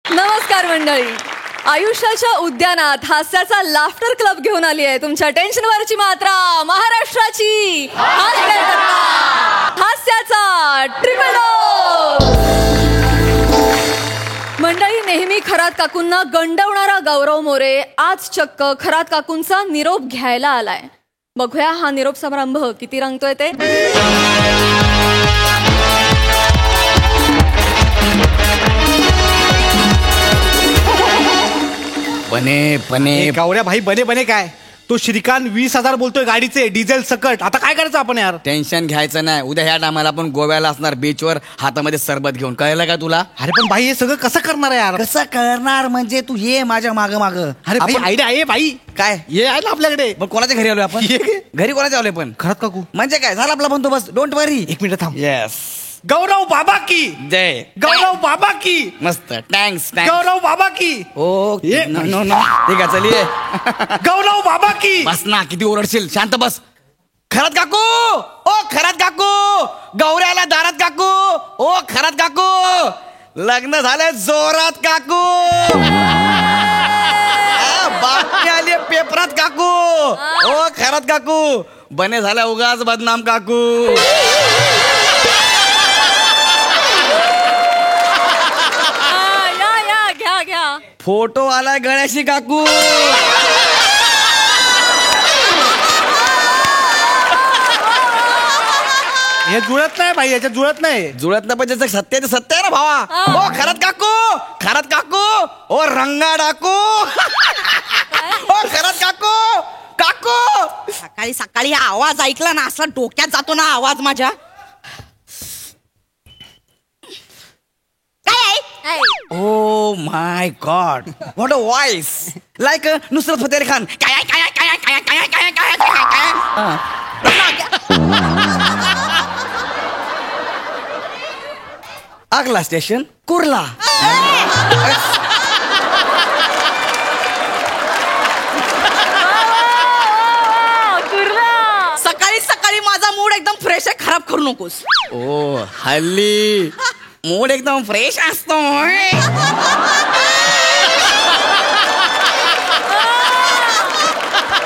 नमस्कार मंडळी. आयुष्याच्या उद्यानात हास्याचा लाफ्टर क्लब घेऊन आली आहे तुमच्या टेन्शनवरची मात्रा महाराष्ट्राची हास्याचा ट्रिपल डोस. मंडळी, नेहमी खरात काकूंना गंडवणारा गौरव मोरे आज चक्क खरात काकूंचा निरोप घ्यायला आलाय. बघूया हा निरोप समारंभ किती रंगतोय ते. बने बने गावऱ्या भाई, बने बने काय? तो श्रीकांत 20,000 बोलतोय गाडीचे डिझेल सकट. आता काय करायचं आपण यार? टेन्शन घ्यायचं नाही. उद्या ह्या टायमाला आपण गोव्याला असणार बीचवर हातामध्ये सरबत घेऊन. कळलं का तुला? अरे पण भाई, हे सगळं कसं करणार आहे यार? कसं करणार म्हणजे तू ये माझ्या माग माग. अरे भाई, आयडिया आहे भाई. काय ये आहे ना आपल्याकडे. मग कोणाच्या घरी आलोय आपण? घरी कोणाच्या आलोय पण? खरंच काकू? म्हणजे काय झालं आपला बंदोबस्त. डोंट वरी. एक मिनिट थांब. येस. गौरव बाबा की जय. गौरव बाबा की मस्त. थँक्स. गौरव बाबा की ओ ये. नो नो ठीक आहे चल ये. गौरव बाबा की. बस ना, किती ओरडशील. शांत बस. खरात काकू. ओ खरात काकू. गौऱ्याला दारात काकू. ओ खरात काकू. लग्न झालंय जोरात काकू. बातमी आली पेपरात काकू. ओ खरात काकू. बने झाल्या उगाच बदनाम काकू. घ्या. फोटो आलाय गणेशी काकू. हे जुळत नाही भाई, याच्यात जुळत नाही. जुळत नाही पण ज्याचं सत्य ते सत्य आहे ना भावा. ओ खरात काकू. खरात काकू. ओ रंगा डाकू. ओ खरात काकू. काकू सकाळी सकाळी हा आवाज ऐकला ना, असला डोक्यात जातो ना आवाज माझ्या. काय oh my God, what a voice. Like Nusrat Fateh Ali Khan. काय काय काय काय काय काय काय काय अगला स्टेशन कुर्ला. सकाळी सकाळी माझा मूड एकदम फ्रेश आहे, खराब करू नकोस. ओ हल्ली मूड एकदम फ्रेश असतो.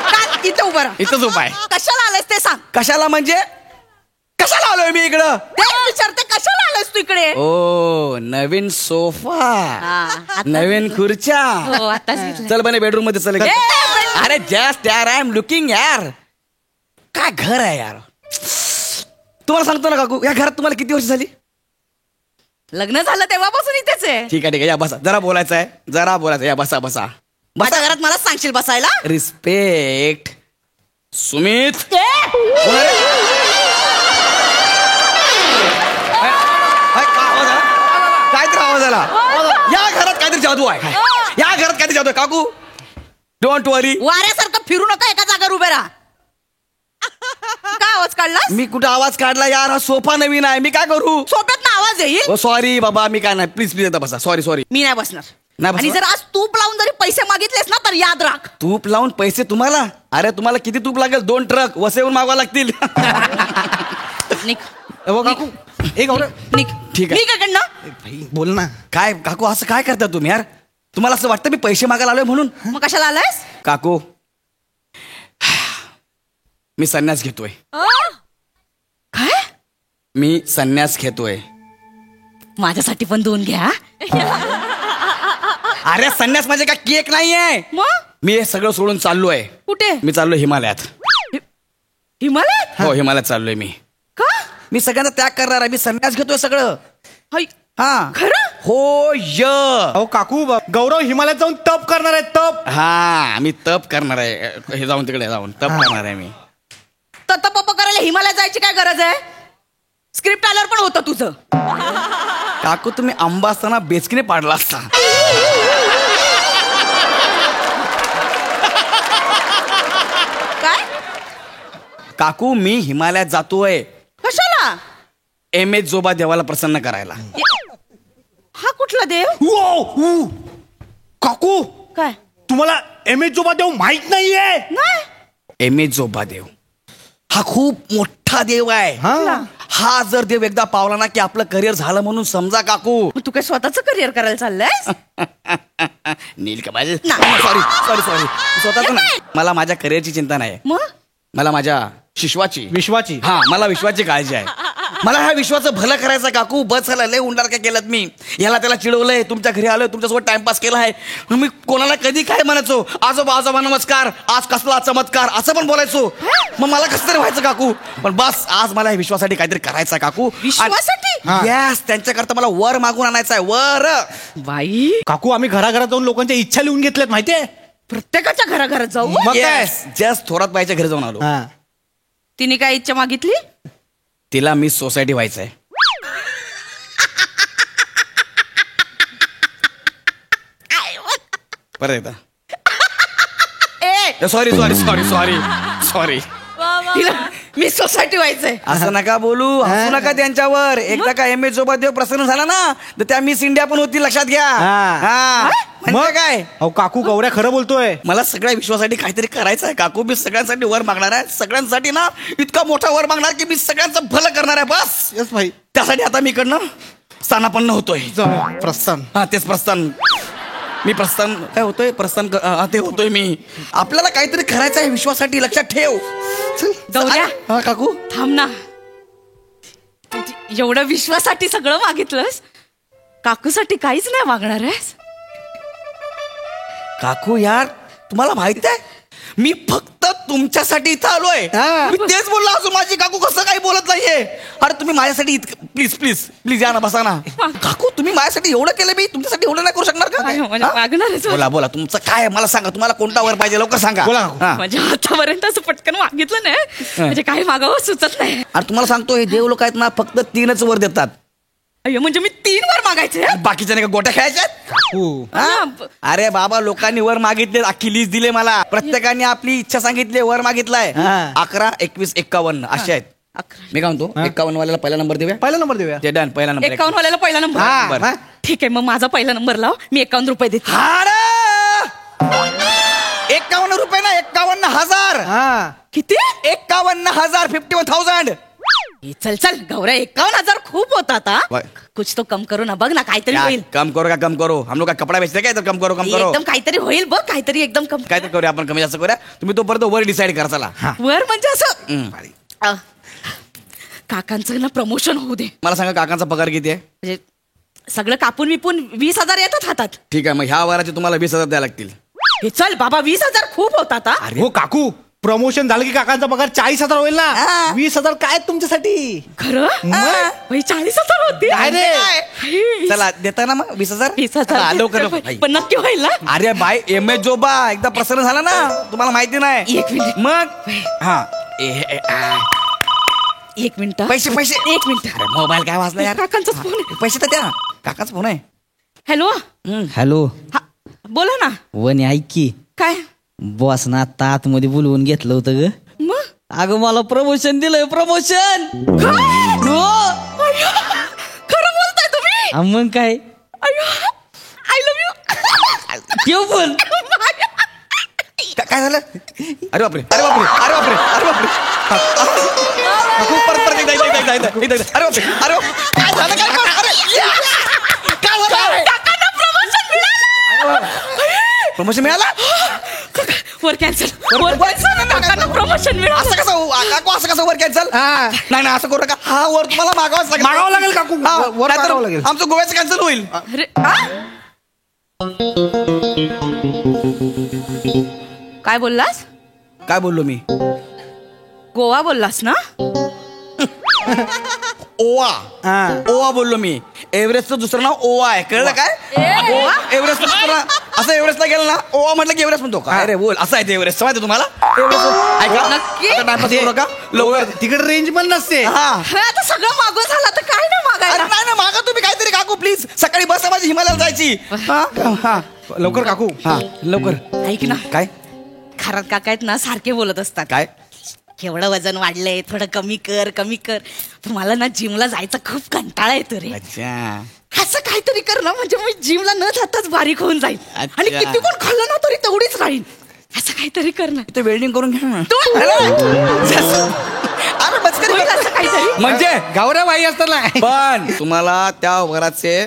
काय इथे उभं राहा. इथंच उपाय. कशाला आलायस ते सांग. कशाला म्हणजे? कशाला आलोय मी इकडं? ते विचारते कशाला आलायस तू इकडे. ओ नवीन सोफा, नवीन खुर्च्या. चल बने बेडरूम मध्ये चल. अरे जस्ट यार, आय एम लुकिंग यार. काय घर आहे यार. तुम्हाला सांगतो ना काकू, या घरात तुम्हाला किती वर्ष झाली? लग्न झालं तेव्हापासून इथेच आहे. ठीक आहे या बसा. जरा बोलायचं आहे, जरा बोलायचं. या बसा बसा माझ्या घरात मला सांगशील बसायला. रिस्पेक्ट. सुमित. काहीतरी आवाज आला. या घरात काहीतरी जादू आहे. या घरात काहीतरी जादू आहे काकू. डोंट वरी. वाऱ्यासारखं फिरू नका, एका जागेवर उभे राहा. काय आवाज काढला? मी कुठं आवाज काढला यार? हा सोफा नवीन आहे, मी काय करू? सोप्यात ना आवाज येईल. ओ सॉरी बाबा, मी काय नाही. प्लीज प्लीज आता बसा. Sorry sorry. मी नाही बसणार. नाही आणि बसणार? जर आज तूप लावून जरी पैसे मागितलेस ना तर याद राख. तूप लावून पैसे तुम्हाला? अरे तुम्हाला किती तूप लागेल? 2 ट्रक वसईहून मागवा लागतील. निक हो काकू. ए गौरव, निक ठीक आहे. निक इकडनं. भाई बोल ना. काय काकू असं काय करता तुम्ही यार? तुम्हाला असं वाटतं मी पैसे मागायला आलोय म्हणून? मग कशाला आलायस? काकू मी संन्यास घेतोय. काय? मी संन्यास घेतोय. माझ्यासाठी पण 2 घ्या. अरे संन्यास म्हणजे काय केक नाहीये. मग मी हे सगळं सोडून चाललोय. कुठे? मी चाललोय हिमालयात. हिमालयात? हो हिमालयात चाललोय मी. का? मी सगळ्यांना त्याग करणार आहे. मी संन्यास घेतोय सगळं. हाय. हा खरं? हो य. अहो काकू, गौरव हिमालयात जाऊन तप करणार आहे. तप. हा मी तप करणार आहे. हे जाऊन तिकडे जाऊन तप करणार आहे मी. तप करायला हिमालयात जायची काय गरज आहे? स्क्रिप्ट आल्यावर पण होतं तुझं. काकू तुम्ही आंबा असताना बेचकीने पाडला असता. काय? काकू मी हिमालयात जातोय. कशाला? एम जोबा देवाला प्रसन्न करायला. हा कुठला देव? काकू, काय? तुम्हाला एम एच जोबा देव माहित नाहीये? नाही. एम जोबा देव हा खूप मोठा मोठा देव आहे. हा जर देव एकदा पावला ना की आपलं करिअर झालं म्हणून समजा काकू. तू काय स्वतःच करिअर करायला चाललंय? नील का पाहिजे. सॉरी सॉरी सॉरी स्वतःच नाही. मला माझ्या करिअरची चिंता नाही. मग मला माझ्या विश्वाची हा मला विश्वाची काळजी आहे. मला ह्या विश्वाचं भलं करायचं काकू. बस झालं लय उंडार काय केलं मी. याला त्याला चिडवलंय, तुमच्या घरी आलोय, तुमच्यासोबत टाइमपास केला आहे. मी कोणाला कधी काय म्हणायचो, आजोबा आजोबा नमस्कार, आज कसला चमत्कार असं पण बोलायचो. मग मला कसं तरी व्हायचं काकू. पण बस आज मला ह्या विश्वासाठी काहीतरी करायचं काकू. विश्वासाठी? येस, त्यांच्याकरता मला वर मागून आणायचं आहे. वर बाई काकू आम्ही घराघरात जाऊन लोकांच्या इच्छा लिहून घेतल्यात माहितीये. प्रत्येकाच्या घराघरात जाऊ. मग काय? जस्ट थोरात बाईच्या घरी जाऊन आलो. तिने काय इच्छा मागितली? तिला मिस सोसायटी व्हायचंय. परत एकदा. Sorry sorry sorry sorry sorry. तिला मी सोसायटी व्हायचंय. असं नका बोलू, हसू नका त्यांच्यावर. एकदा का एम ए सोबत देव प्रसन्न झाला ना तर त्या मिस इंडिया पण होती, लक्षात घ्या. म्हणजे काय अहो काकू गौऱ्या खरं बोलतोय. मला सगळ्या विश्वासाठी काहीतरी करायचं आहे काकू. मी सगळ्यांसाठी वर मागणार आहे. सगळ्यांसाठी ना इतका मोठा वर मागणार की मी सगळ्यांचं भलं करणार आहे. बस यस भाई. त्यासाठी आता मी इकडनं स्थानापन्न होतोय. प्रस्थान. हा तेच प्रस्थान. मी प्रस्थान काय होतोय, प्रस्थान ते होतोय मी. आपल्याला काहीतरी करायचं आहे विश्वासाठी, लक्षात ठेव. गौऱ्या हा काकू थांब ना. एवढं विश्वासाठी सगळं मागितलंस, काकूसाठी काहीच नाही मागणार आहेस? काकू यार तुम्हाला माहित आहे मी फक्त तुमच्यासाठी इथं आलोय. मी तेच बोललो अजून माझी काकू कसं काही बोलत नाहीये. अरे तुम्ही माझ्यासाठी प्लीज प्लीज प्लीज या ना, बसा ना. काकू तुम्ही माझ्यासाठी एवढं केलं, मी तुमच्यासाठी एवढं नाही करू शकणार का? मागणारच. बोला बोला तुमचं काय मला सांगा. तुम्हाला कोणता वर पाहिजे लवकर सांगा. बोला. म्हणजे आतापर्यंत असं पटकन मागितलं नाही, म्हणजे काही मागावं सुचत नाही. अरे तुम्हाला सांगतो हे देव लोक आहेत ना फक्त 3च वर देतात. अय्यो, म्हणजे मी 3 वर मागायचे? बाकीच्या नाही का गोट्या खेळायच्यात? अरे बाबा लोकांनी वर मागितले, अख्खी लिस्ट दिले मला. प्रत्येकाने आपली इच्छा सांगितली, वर मागितलाय. 11, 21, 51 असे आहेत. मी काय म्हणतो 51 वाल्याला पहिला नंबर देऊया. पहिला नंबर देऊया. ते डन. पहिला नंबर 51 वाल्याला पहिला नंबर. ठीक आहे, मग माझा पहिला नंबर लाव. मी 51 रुपये देते. 51 रुपये ना, 51,000. किती? 51,000, 51,000. चल चल गौऱ्या, 51,000 खूप होतात. कुछ तो कम करो ना, बघ ना काहीतरी होईल. कम करो का कम करो. हम लोग का कपडा बेचते काय तर कम करो कम करो. एकदम काहीतरी होईल बघ, काहीतरी एकदम कम. काहीतरी करूया आपण, कमी जास्त करूया. तुम्ही तोपर्यंत वर डिसाईड करा. चला वर म्हणजे असं काकांचं ना प्रमोशन होऊ दे. मला सांगा काकांचा पगार किती आहे? म्हणजे सगळं कापून विपून 20,000 येतात हातात. ठीक आहे, मग ह्या वराचे तुम्हाला 20,000 द्यायला लागतील. हे चल बाबा, 20,000 खूप होतात. हो काकू प्रमोशन झालं की काकांचा पगार 40,000 होईल ना. 20,000 काय तुमच्यासाठी? खरं? 40,000 होती. चला देता ना मग 20,000. 20,000 लवकर पण नक्की होईल ना? अरे बाय एम ए जोबा एकदा प्रसन्न झाला ना, तुम्हाला माहिती नाही. 1 मिनिट. मग हा 1 मिनिट. पैसे पैसे 1 मिनिट. अरे मोबाईल काय वाजला यार. काकांचाच फोन आहे. पैसे तर द्या. काकाच फोन आहे. हॅलो. हॅलो हा बोला ना. वनी ऐक की, काय? बॉस ना आता आतमध्ये बोलवून घेतलं होतं ग. मग अगं मला प्रमोशन दिलंय, प्रमोशन. हो खरं बोलताय तुम्ही? मग काय, आय लव्ह यू. येऊ पण. काय झालं? अरे बापरे अरे बापरे अरे बापरे अरे बापरे. परत परत एकदा. अरे बापरे अरे काय झालं काय झालं? प्रमोशन मिळाला? वर कॅन्सल. काकांना प्रमोशन मिळालं. असं कसं काकू, असं कसं वर कॅन्सल? नाही नाही असं करू नका. हा वर तुम्हाला मागावाच लागेल. मागावं लागेल काकू. वर मागावं लागेल. आमचं गोव्याचं कॅन्सल होईल. अरे काय बोललास? काय बोललो मी? गोवा बोललास ना? ओवा. ओवा बोललो मी. एव्हरेस्टचं दुसरं नाव ओवा आहे, कळलं काय? ओवा एव्हरेस्ट असं एव्हरेस्टला गेलं ना, ओवा म्हटलं की एव्हरेस्ट म्हणतो. काय रे बोल, असं आहे ते एव्हरेस्ट. माहिती तुम्हाला? ऐका नक्की? आता टाइमपास करू नका लवकर. तिकडे रेंज पण नसते. आता सगळं मागो झालं तर काय नाही मागायला. नाही ना मागा तुम्ही काहीतरी काकू प्लीज. सकाळी बस आहे माझी हिमालयाला जायची. लवकर काकू. हा लवकर. ऐक ना, काय खरात काका आहेत ना, सारखे बोलत असतात. काय केवढं वजन वाढलंय, थोडं कमी कर कमी कर. मला ना जिमला जायचा खूप कंटाळा येतो रे. अच्छा असं काहीतरी कर ना, म्हणजे मी जिमला न जाताच बारीक होऊन जाईल. अच्छा. आणि किती पण खाल्लं ना तरी तेवढीच राहील. असं काहीतरी कर ना. ते वेल्डिंग करून घ्या ना. तू अरे बस होईल असं काहीतरी. म्हणजे गौरवबाई असतात ना. पण तुम्हाला त्या वराचे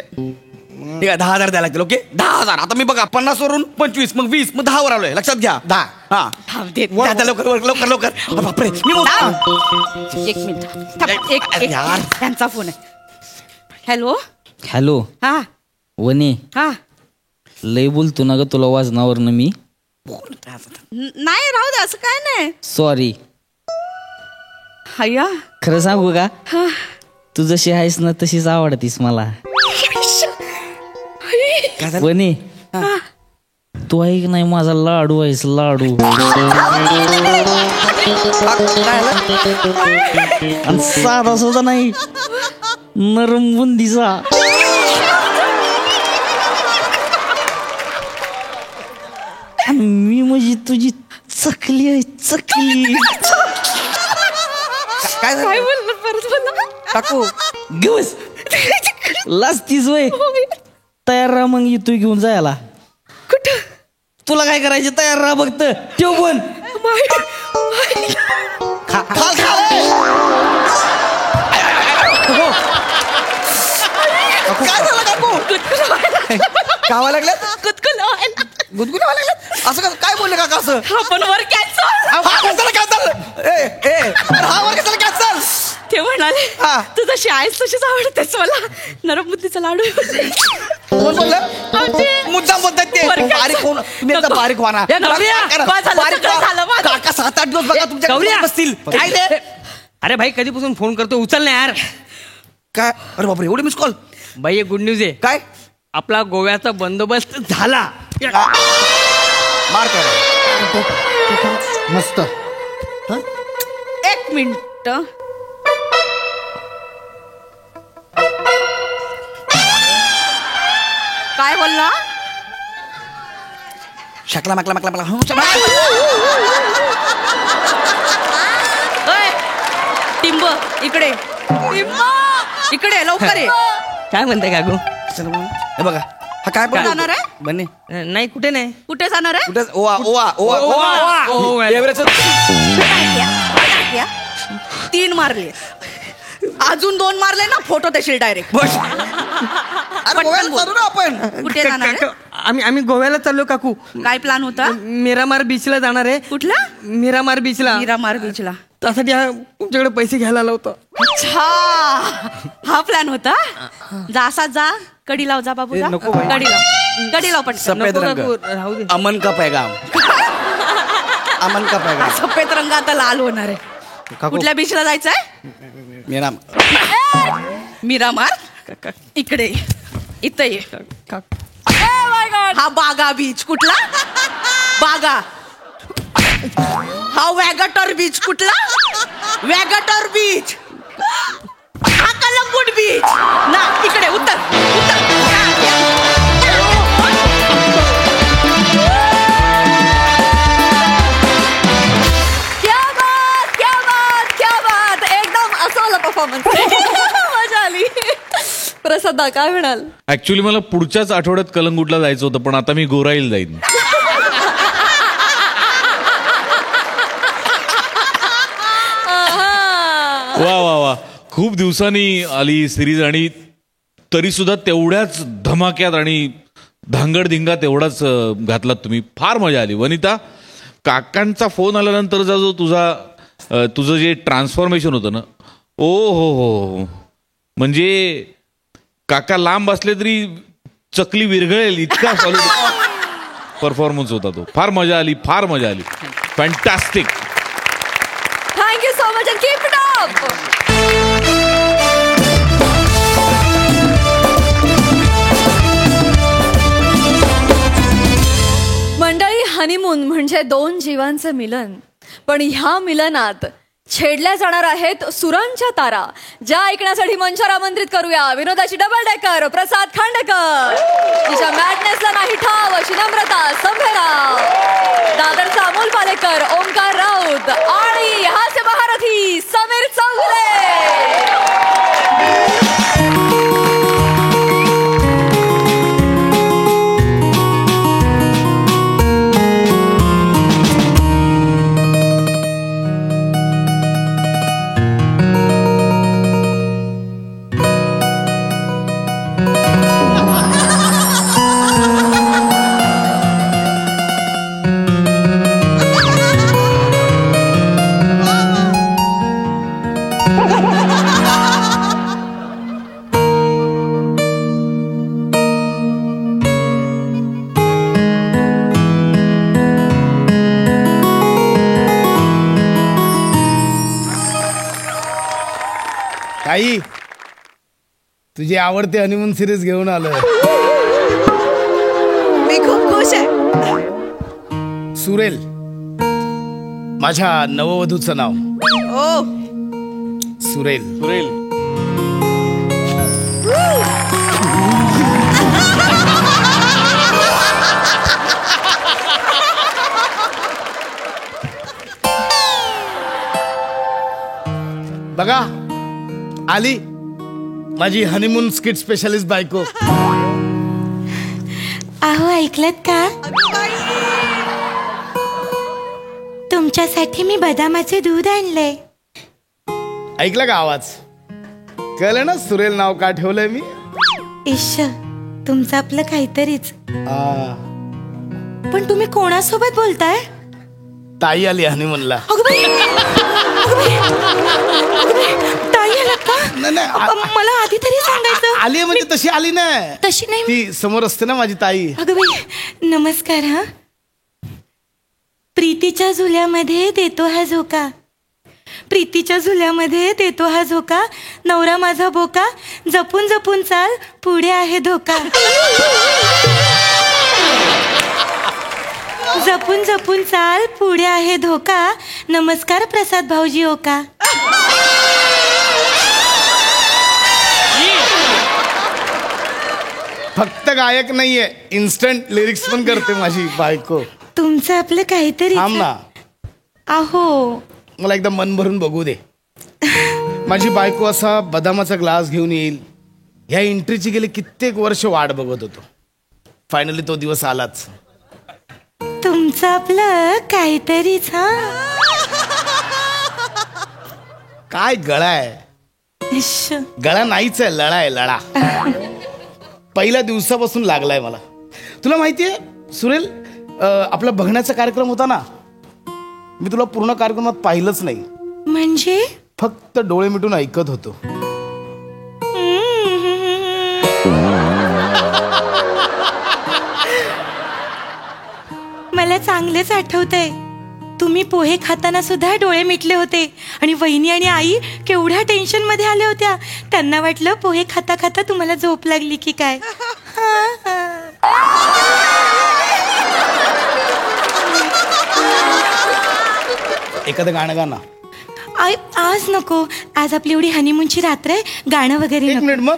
ठीक आहे 10,000 द्यायला लागतील. ओके 10,000. आता मी बघा 50 वरून 25 मग 20 मग 10 वर आलोय. लक्षात घ्या 10. हा थांब, दे. द्या, द्या, लवकर लवकर लवकर. अरे बापरे मी बोलतो. एक मिनिट थांब, एक यार. त्यांचा फोन आहे. हॅलो. हॅलो हा वने, हा. लय बोलतो ना ग तुला वाजनावरनं मी. नाही राहू दे, असं काय नाही. सॉरी. हय्या. खरं सांगू का, तू जशी आहेस ना तशीच आवडतीस मला. वने, तू ऐक नाही माझा लाडू आहेस लाडू. आणि साधा सुद्धा नाही, नरम बुंदीचा. आणि मी म्हणजे तुझी चकली आहे चकली. काय झालं? काय बोललं परत बोला. काकू गवस लाजतीस वय. तयार राहा मग येतोय घेऊन जायला. कुठं? तुला काय करायचं तयार राहा फक्त. ठेव पण. काय झालं काकू? गावा लागल्या कुतकुलावायला. गुदगुल्या लागल्या असं काय बोलले काका असं? आपण वर कॅन्सल. हा कशाला कॅन्सल? हा वर कशाला कॅन्सल? ते म्हणाले हा. तू जशी आहेस तशीच आवडतेस मला. नरम बुद्धीचा लाडू. कोण बोललं? मुद्दाम बोलतात ते. बरं का? बारीक होऊन तुम्ही एकदा बारीक व्हा ना. गौऱ्या, काय झालं? बारीक काय व्हा. झालं? माझं? काका 7-8 दिवस बघा तुमच्या गौऱ्या. बसतील. काय ते? अरे भाई कधीपासून फोन करतो, उचल ना यार. काय अरे बापरे एवढे मिस कॉल. भाई एक गुड न्यूज आहे. काय आपला गोव्याचा बंदोबस्त झाला. मार काय मस्त. एक मिनिट. काय बोलला? शकला माकला माकला माकला. ओय, टिंब इकडे. इकडे लवकर ये. काय म्हणताय काकू? हे बघा हा काय कुठे जाणार आहे? बन्ने नाही कुठे नाही. कुठे जाणार आहे? कुठे ओवा ओवा ओवा ओवा. ओवा एव्हरेस्ट. 3 मारले. अजून 2 मारले ना फोटो देशील डायरेक्ट. बस अरे गोव्याला चालू ना आपण. कुठे जाणार आहे? आम्ही गोव्याला चाललो काकू. काय प्लॅन होता? मिरामार बीचला जाणार आहे. कुठला? मिरामार बीचला. मिरामार बीचला. त्यासाठी तुमच्याकडे पैसे घ्यायला आला होता. अच्छा, हा प्लॅन होता. जा असा जा. कडी लाव जा बाबू. जा. नको बाई. कडी लाव. कडी लाव पटकन. सफेद नको रंग काकू, राहू दे. अमन का पैगाम. अमन का पैगाम. सफेद रंग आता लाल होणार आहे. कुठल्या बीचला जायचंय? मेरा मिरामार. इकडे इथं ये. हा बागा बीच. कुठला? बागा. हा वॅगटर बीच. कुठला? वॅगटर बीच. हा कलंगूट बीच ना. इकडे उत्तर उत्तर. क्या बात क्या बात क्या बात. एकदम असं वाला परफॉर्मन्स. मजा आली. प्रसादा काय म्हणाल? ऍक्च्युली मला पुढच्याच आठवड्यात कलंगूटला जायचं होतं, पण आता मी गोराईला जाईन. वा वा वा, खूप दिवसांनी आली सिरीज आणि तरी सुद्धा तेवढ्याच धमाक्यात आणि धांगडधिंगा तेवढाच घातलात तुम्ही. फार मजा आली. वनिता, काकांचा फोन आल्यानंतरचा जो तुझं जे ट्रान्सफॉर्मेशन होतं ना, ओ हो, म्हणजे काका लांब असले तरी चकली विरघळेल इतका सॉलिड परफॉर्मन्स होता तो. फार मजा आली, फार मजा आली. Fantastic. Thank you so much and keep it up. मंडळी, हनीमून म्हणजे 2 जीवांचं मिलन. पण ह्या मिलनात छेडल्या जाणार आहेत सुरांच्या तारा, ज्या ऐकण्यासाठी मंचावर आमंत्रित करूया विनोदाची डबल डेकर प्रसाद खांडेकर, तिच्या मॅडनेसला नाही ठाव अशी नम्रता संभेराव, दादरचा अमोल पालेकर, ओंकार राऊत आणि हास्य महारथी समीर चौगुले. आई तुझी आवडती हनीमून सिरीज घेऊन आलोय. मी खूप खुश आहे. सुरेल माझ्या नववधूचं नाव. ओ सुरेल. सुरेल. बघा आली माझी हनीमून स्किट स्पेशलिस्ट बायको. अहो ऐकलत का? तुमच्यासाठी मी बदामाचे दूध आणलंय. ऐकलं का आवाज? कळलं ना सुरेल नाव का ठेवलंय मी? इश्श तुमचं आपलं काहीतरीच. आ, पण तुम्ही कोणासोबत बोलताय? ताई आली हनीमूनला. अगं बाई, अगं बाई, अगं बाई, ताई आलात का? मला आधी तरी सांगायचं. आली म्हणजे तशी आली ना. तशी नाही. ती समोर असते ना माझी ताई. अगं बाई नमस्कार. हा प्रीतीच्या झुल्यामध्ये देतो हा झोका. प्रीतीच्या झुल्यामध्ये देतो हा झोका. नवरा माझा बोका. जपून जपून चाल पुढे आहे धोका. जपून जपून चाल पुढे आहे धोका. नमस्कार प्रसाद भाऊजी ओका. फक्त गायक नाहीये, इन्स्टंट लिरिक्स पण करते माझी बायको. तुमचं आपलं काहीतरी. थांब ना, अहो मला एकदा मन भरून बघू दे. माझी बायको असा बदामाचा ग्लास घेऊन येईल. ह्या एंट्रीची गेली कित्येक वर्ष वाट बघत होतो. फायनली तो दिवस आलाच. तुमचं आपलं काहीतरीच. हा काय गळा आहे? इश्श. गळा नाहीच आहे, लळा आहे, लळा. पहिल्या दिवसापासून लागलाय मला. तुला माहितीये सुरेल, आपला बघण्याचा कार्यक्रम होता ना, मी तुला पूर्ण कार्यक्रमात पाहिलंच नाही. म्हणजे फक्त डोळे मिटून ऐकत होतो. मला चांगलेच आठवतंय. तुम्ही पोहे खाताना सुद्धा डोळे मिटले होते. आणि वहिनी आणि आई केवढ्या टेन्शन मध्ये आल्या होत्या. त्यांना वाटलं पोहे खाता खाता तुम्हाला झोप लागली की काय. एखादं गाणं गाणं. आज नको. आज आपली एवढी हनीमूनची रात्र आहे. गाणं वगैरे एक नको. मिनिट, मग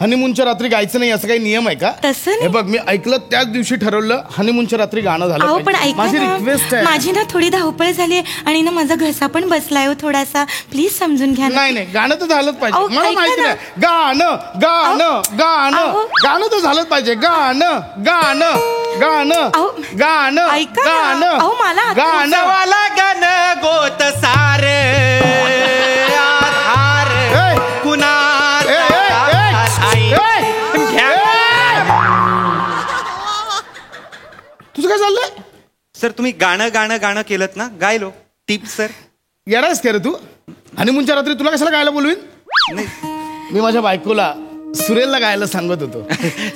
हनीमूनच्या रात्री गायचं नाही असं काही नियम आहे का? तसं नाही. हे बघ, मी ऐकलं त्याच दिवशी ठरवलं हनीमूनच्या रात्री गाणं झालं अहो पण पाहिजे. ऐका माझी ना, रिक्वेस्ट आहे. माझी ना थोडी धावपळ झाली आणि ना माझा घसा पण बसलाय हो थोडासा. प्लीज समजून घ्या ना. नाही नाही, गाणं तर झालंच अहो, पाहिजे. मला ऐका माहिती ना. नाही. गाणं गाणं गाणं अहो. गाणं तर झालंच पाहिजे. गाणं गाणं गाणं अहो, गाणं ऐका ना. गाणं अहो, मला आता- गाणं वाला गण गोत सारे आधार कुणा तुझं काय चाललंय? सर तुम्ही गाणं गाणं गाणं केलं ना, गायलो टिप सर. येणारच का रे तू? हनीमूनच्या रात्री तुला कशाला गायला बोलवीन? नाही मी माझ्या बायकोला सुरेलला गायला सांगत होतो.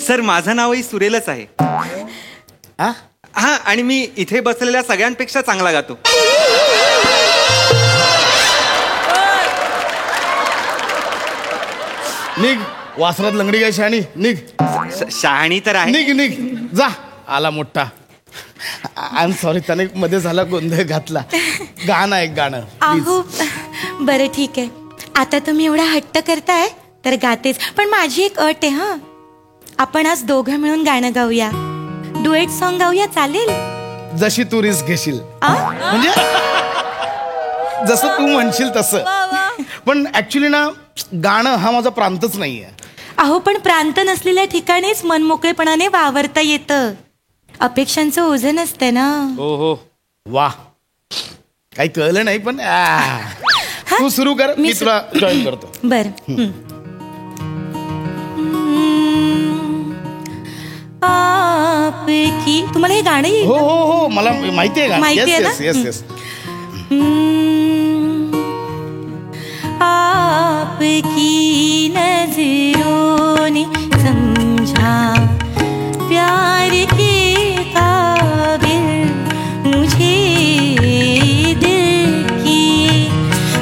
सर माझं नावही सुरेलच आहे. हा? हा, आणि मी इथे बसलेल्या सगळ्यांपेक्षा चांगला गातो. निघ, वासरात लंगडी गाय शहाणी. निघ शहाणी तर आहे. निघ निघ जा. आला मोठा. आय एम सॉरी, त्याने मध्ये झाला गोंधळ घातला. गाणं एक गाणं please. अहो बरं ठीक आहे. आता तुम्ही एवढा हट्ट करताय तर गातेच. पण माझी एक अट आहे. हा आपण आज दोघं मिळून गाणं गाऊया. डुएट सॉन्ग गाऊया, चालेल? जशी तू रिस्क घेशील. आ? म्हणजे जसं तू म्हणशील तसं. पण ऍक्च्युली ना, गाणं हा माझा प्रांतच नाहीये. अहो पण प्रांत नसलेल्या ठिकाणीच मनमोकळेपणाने वावरता येतं. अपेक्षांचं ओझं नसते ना. हो हो. वा, काही कळलं नाही पण तू सुरू कर, मी तुला जॉईन करतो. बर. आपकी, तुम्हाला हे गाणं येईल हो ना? हो हो, मला माहिती आहे. माहिती आहे ना? Yes yes. आपकी नजरों ने समझा प्यार के काबिल मुझे, दिल की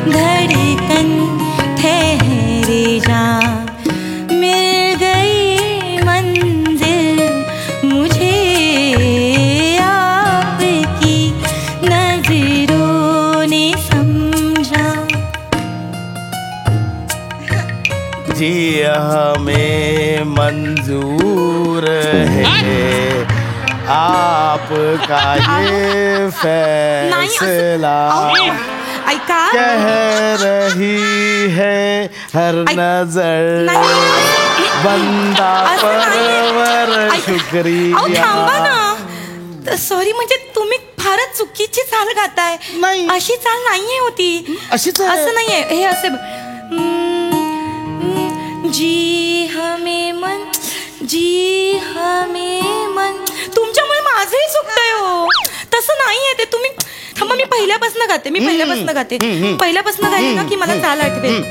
धड़कन ठहरी हमें मंजूर है आपका ये फैसला ऐका कह रही है हर नजर बंदा परवर शुक्रिया. सॉरी, म्हणजे तुम्ही फारच चुकीची चाल गाताय. नाही. अशी चाल नाहीये होती. अशीच आहे. असं नाहीये हे. असे जी हमें मन तुमच्यामुळे माझंही चुकतंय हो. तसं नाहीये ते. तुम्ही थांबा, मी पहिल्यापासून गाते. पहिल्यापासून गायले ना की मला चाल आठवेल.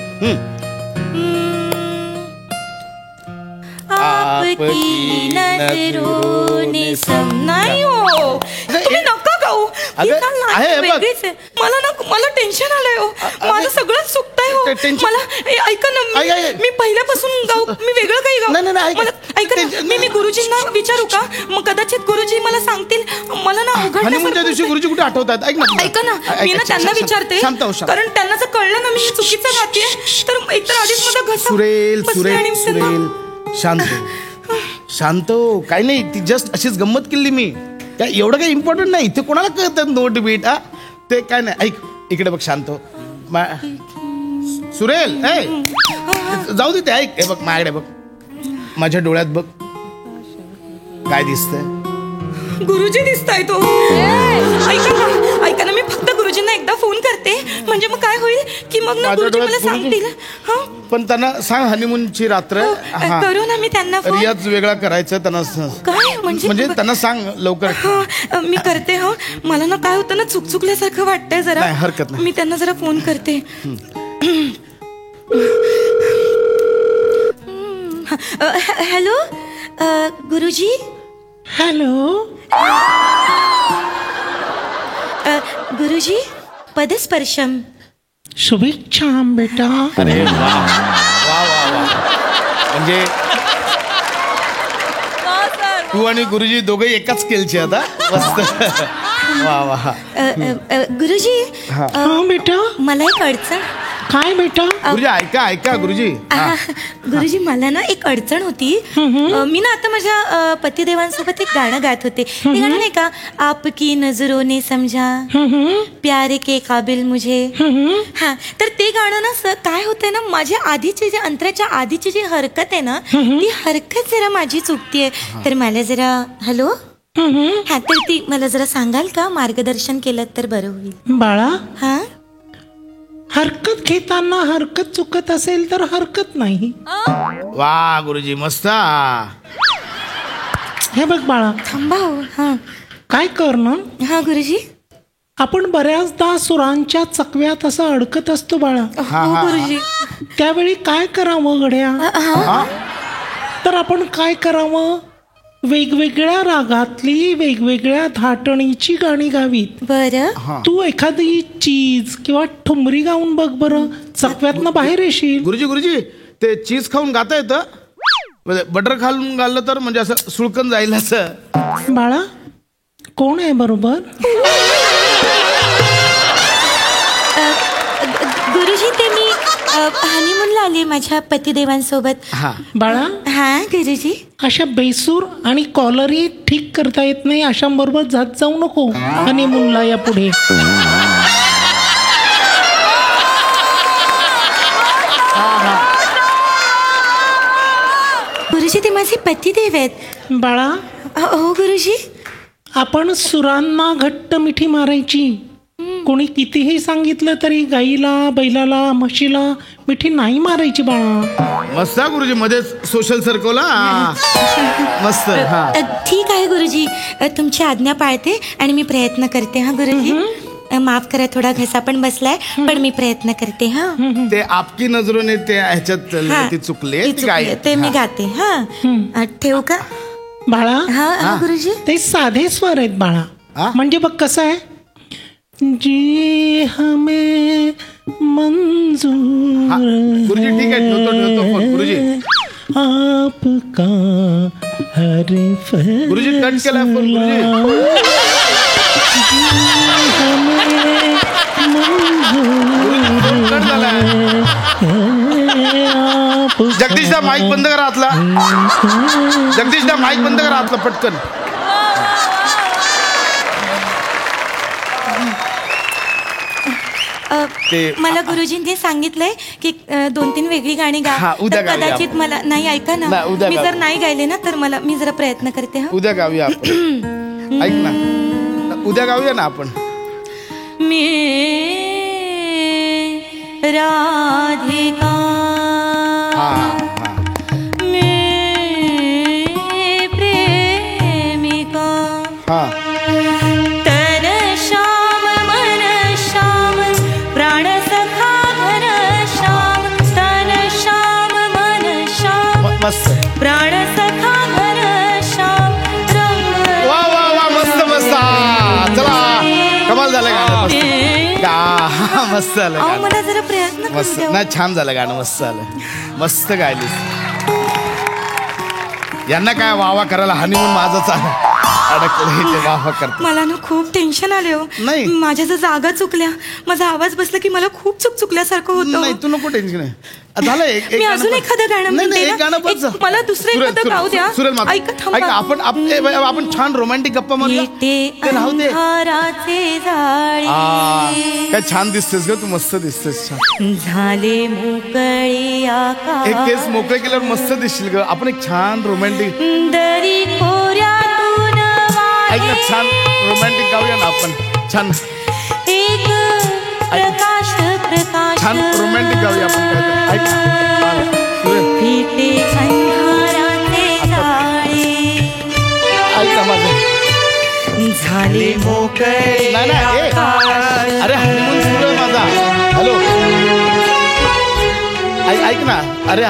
आपकी नजरों ने नाही हो. तुम्ही नका गाऊ. मला टेन्शन आलंय हो. माझं सगळं चुकतंय हो. मला ऐका ना, मी पहिल्यापासून गाऊ. मी वेगळं काही गाऊ. ऐका ना, मी गुरुजींना विचारू का? मग कदाचित गुरुजी मला सांगतील. मला ना हनीमूनच्या दिवशी गुरुजी कुठे आठवतात? ऐका ना, मी ना त्यांना विचारते. कारण त्यांना जर कळलं ना मी चुकीचं गाते तर एकतर आधीच माझा घसा. सुरेल शांत हो. काही नाही, ती जस्ट अशीच गंमत केली मी. काय एवढं काही इम्पॉर्टंट नाही. ते कोणाला कळतात नोट बीट? ते काय नाही. ऐक इकडे बघ, शांत हो. सुरेल जाऊ दे ते. ऐक हे बघ, माझ्याकडे बघ, माझ्या डोळ्यात बघ. काय दिसतंय? गुरुजी दिसताय तो. ऐका ना, मी फक्त गुरुजींना एकदा फोन करते. म्हणजे मग काय होईल की मग ना गुरुजी मला सांगतील. पण त्यांना सांग हनीमूनची रात्र. करू ना मी त्यांना फोन. रियाज वेगळा करायचं त्यांना. काय म्हणजे त्यांना सांग लवकर. मी करते. मला ना काय होतं ना, चुकल्यासारखं वाटतंय जरा. हरकत नाही. मी त्यांना जरा फोन करते. हॅलो गुरुजी. हॅलो गुरुजी, पदस्पर्शम. शुभेच्छा बेटा. अरे वा वा वा. म्हणजे तू आणि गुरुजी दोघे एकाच स्केलचे आता. मस्त. वा वा. गुरुजी बेटा, मला एक अडचण. काय बेटा? गुरुजी ऐका गुरुजी. गुरुजी, मला ना एक अडचण होती. मी ना आता माझ्या पतिदेवांसोबत एक गाणं गात होते. ते गाणं नाही का, आपकी नजरों ने समझा प्यारे के काबिल मुझे. तर ते गाणं ना काय होतंय ना, माझ्या आधीची जे अंतराच्या आधीची जी हरकत आहे ना, ती हरकत जरा माझी चुकतीये. तर मला जरा हॅलो तर ती मला जरा सांगाल का? मार्गदर्शन केलं तर बरं होईल. बाळा, हरकत घेताना हरकत चुकत असेल तर हरकत नाही. वा गुरुजी मस्त. हे बघ बाळा, थांबा. हा काय कर ना. हा गुरुजी. आपण बऱ्याचदा सुरांच्या चकव्यात असं अडकत असतो बाळा. हो गुरुजी. त्यावेळी काय करावं गड्या? तर आपण काय करावं, वेगवेगळ्या रागातली वेगवेगळ्या धाटणीची गाणी गावीत. बरं. तू एखादी चीज किंवा ठुमरी गाऊन बघ बरं, चकव्यातनं बाहेर येशील. गुरुजी ते चीज खाऊन गाता येतं? बटर खाऊन गाल्लं तर म्हणजे असं सुळकन जाईल असं. बाळा, कोण आहे बरोबर? गुरुजी, ते मी हनीमूनला आले माझ्या पतिदेवांसोबत. बाळा. हा गुरुजी. अशा बेसूर आणि कॉलरी ठीक करता येत नाही अशांबरोबर जात जाऊ नको हनीमूनला या पुढे. गुरुजी, ते माझे पतिदेव आहेत. बाळा. हो गुरुजी. आपण सुरांना घट्ट मिठी मारायची. कोणी कितीही सांगितलं तरी गाईला, बैलाला, म्हशीला मिठी नाही मारायची बाळा. मस्त गुरुजी, मध्ये सोशल सर्कलला मस्त. ठीक आहे गुरुजी, तुमची आज्ञा पाळते आणि मी प्रयत्न करते. हा गुरुजी, माफ करा, थोडा घसा पण बसलाय, पण मी प्रयत्न करते. हा ते आपकी नजरोने ते ह्याच्यात चुकले ते मी गाते. हा ठेवू का बाळा? हा गुरुजी. ते साधे स्वर आहेत बाळा. म्हणजे बघ कसं आहे, जी हमें मंजूर. गुरुजी ठीक आहे, ठेवतो फोन. गुरुजी आपका हर गुरुजी कट केला फोन. गुरुजी कट झाला. जगदीशदा माईक बंद करा आतला. जगदीशदा माईक बंद करा आतला पटकन. मला गुरुजींनी सांगितलंय की 2-3 वेगळी गाणी गा. हा, उद्या तर गाऊया कदाचित मला नाही ऐका ना, नाही, उद्या मी गाऊ. जर नाही गायले ना तर मी जरा प्रयत्न करते. हा, उद्या गाऊया आपण. ऐक ना, उद्या गाऊया ना आपण. मी राधिका मी प्रेमिका हा तन श्याम मन श्याम प्राण सखा घन श्याम तन श्याम मन श्याम मस्त. प्राण सखा घन श्याम रंग वा वा वा मस्त मस्त. चला कमाल झालं गाणं. मस्त झालं अहो, गाणं. मला जरा प्रयत्न करू मस्त द्या. नाही, छान झालं गाणं. मस्त झालं. मस्त गायलीस. यांना काय वावा करायला हनीमून माझं चालू अडकलं. वावा करतो. मला ना खूप टेन्शन आले हो. नाही. माझ्या जर जागा चुकल्या, माझा आवाज बसला की मला खूप चुकल्यासारखं होतं. नाही तू नको टेन्शन आहे. झालं एक मी गाणं अजून बस. एखादं गाणं नाही, म्हणते एक ना. गाणं बस. मला दुसरं सुरेल, एखादं गाऊ द्या. सुरेल माझं. ऐका, थांबा. ऐका, आपण छान रोमॅन्टिक गप्पा मारूया. येते ते राहू दे. अंधाराचे जाळे काय छान दिसतेस ग तू. मस्त दिसतेस छान. झाले मोकळे आकाश एक केस मोकळे केल्यावर मस्त दिसशील ग. आपण एक छान रोमॅन्टिक दरी खोऱ्यातून ऐक ना, छान रोमॅन्टिक गाऊया ना आपण. छान एक प्रकाश छान रोमॅन्टिक गाऊया आपण. काय ऐक ना. फिटे अंधाराचे जाळे ऐक ना माझं. झाले मोकळे नाही नाही ए, अरे हनीमून सुरू आहे माझा. हॅलो ऐक ना. अरे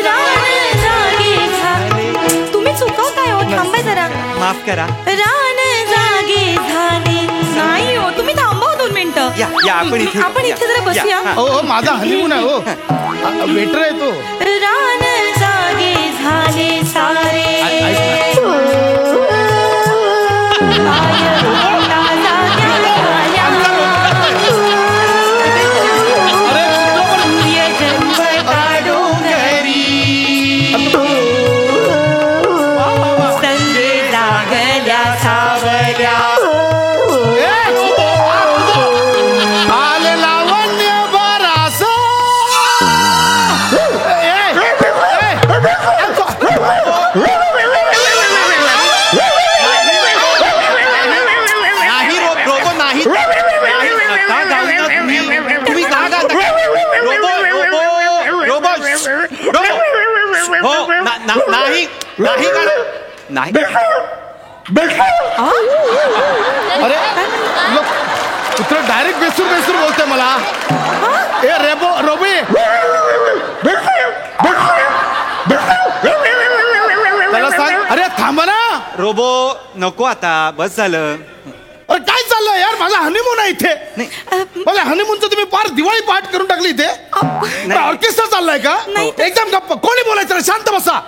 रान जागे झाले. तुम्ही चुकवताय हो, थांबा जरा. माफ करा. रान जागे झाले. नाही हो, तुम्ही थांबा 2 मिनिटं. या आपण इथे जरा बसूया. हो माझा हनीमून आहे. हो वेटर आहे तो. रान जागे झाले सारे नाही नाही. अरे पुत्र डायरेक्ट बेसूर बोलतोय मला. ए रोबी त्याला सांग. अरे थांबा ना रोबो. नको आता, बस झालं. अरे काय चाललंय यार. माझा हनीमून आहे इथे. माझ्या हनीमूनचं तुम्ही फार दिवाळी पाठ करून टाकली इथे. ऑर्केस्ट्रा चाललाय का. एकदम गप्प. कोणी बोलायचं नाही. शांत बसा.